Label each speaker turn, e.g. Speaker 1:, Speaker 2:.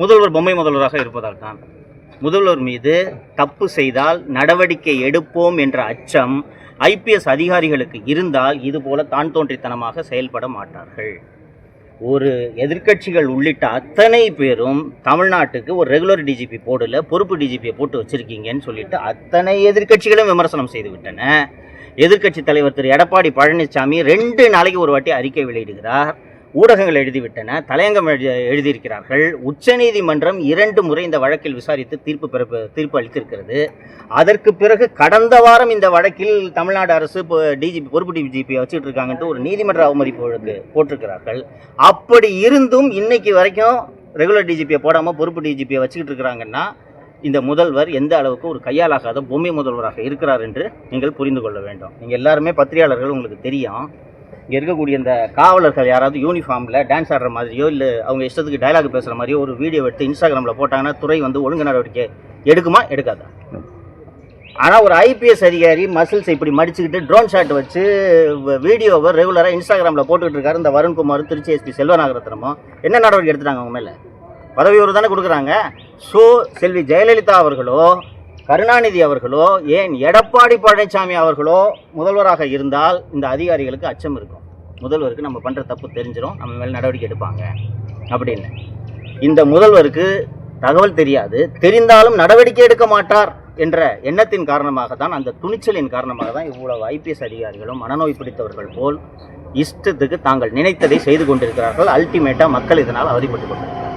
Speaker 1: முதல்வர் பொம்மை முதல்வராக இருப்பதால் தான். முதல்வர் மீது தப்பு செய்தால் நடவடிக்கை எடுப்போம் என்ற அச்சம் ஐபிஎஸ் அதிகாரிகளுக்கு இருந்தால் இதுபோல தான் தோன்றித்தனமாக செயல்பட மாட்டார்கள். ஒரு எதிர்க்கட்சிகள் உள்ளிட்ட அத்தனை பேரும் தமிழ்நாட்டுக்கு ஒரு ரெகுலர் டிஜிபி போடல, பொறுப்பு டிஜிபியை போட்டு வச்சிருக்கீங்கன்னு சொல்லிட்டு அத்தனை எதிர்க்கட்சிகளும் விமர்சனம் செய்து விட்டன. எதிர்க்கட்சி தலைவர் திரு எடப்பாடி பழனிசாமி 2 நாளைக்கு ஒரு வாட்டி அறிக்கை வெளியிடுகிறார். ஊடகங்கள் எழுதிவிட்டன, தலையங்கம் எழுதியிருக்கிறார்கள். உச்சநீதிமன்றம் 2 முறை இந்த வழக்கில் விசாரித்து தீர்ப்பு அளித்திருக்கிறது. அதற்கு பிறகு கடந்த வாரம் இந்த வழக்கில் தமிழ்நாடு அரசு டிஜிபி பொறுப்பு டிஜிபியை வச்சுட்டு இருக்காங்கன்ட்டு ஒரு நீதிமன்ற அவமதிப்பு வழக்கு போட்டிருக்கிறார்கள். அப்படி இருந்தும் இன்னைக்கு வரைக்கும் ரெகுலர் டிஜிபியை போடாமல் பொறுப்பு டிஜிபியை வச்சுக்கிட்டு இருக்கிறாங்கன்னா இந்த முதல்வர் எந்த அளவுக்கு ஒரு கையாலாகாத பொம்மை முதல்வராக இருக்கிறார் என்று நீங்கள் புரிந்து கொள்ள வேண்டும். நீங்கள் எல்லாருமே பத்திரிகையாளர்கள், உங்களுக்கு தெரியும். இங்கே இருக்கக்கூடிய இந்த காவலர்கள் யாராவது யூனிஃபார்மில் டான்ஸ் ஆடுற மாதிரியோ இல்லை அவங்க இஷ்டத்துக்கு டைலாக் பேசுகிற மாதிரியோ ஒரு வீடியோ எடுத்து இன்ஸ்டாகிராமில் போட்டாங்கன்னா துறை ஒழுங்கு நடவடிக்கை எடுக்குமா எடுக்காதா? ஆனால் ஒரு ஐபிஎஸ் அதிகாரி மசில்ஸ் இப்படி மடிச்சுக்கிட்டு ட்ரோன் ஷாட் வச்சு வீடியோவை ரெகுலராக இன்ஸ்டாகிராமில் போட்டுக்கிட்டு இருக்காரு. இந்த வருண்குமார், திருச்சி எஸ்பி செல்வநாகரத்னமோ என்ன நடவடிக்கை எடுத்துட்டாங்க? அவங்க மேலே பதவி உயர்வு தானே கொடுக்குறாங்க. ஸோ செல்வி ஜெயலலிதா அவர்களோ கருணாநிதி அவர்களோ ஏன் எடப்பாடி பழனிசாமி அவர்களோ முதல்வராக இருந்தால் இந்த அதிகாரிகளுக்கு அச்சம் இருக்கும். முதல்வருக்கு நம்ம பண்ணுற தப்பு தெரிஞ்சிடும், நம்ம மேலே நடவடிக்கை எடுப்பாங்க அப்படின்னு. இந்த முதல்வருக்கு தகவல் தெரியாது, தெரிந்தாலும் நடவடிக்கை எடுக்க மாட்டார் என்ற எண்ணத்தின் காரணமாக தான், அந்த துணிச்சலின் காரணமாக தான் இவ்வளவு ஐபிஎஸ் அதிகாரிகளும் மனநோய் பிடித்தவர்கள் போல் இஷ்டத்துக்கு தாங்கள் நினைத்ததை செய்து கொண்டிருக்கிறார்கள். அல்டிமேட்டாக மக்கள் இதனால் அவதிப்பட்டு கொண்டிருக்கிறார்கள்.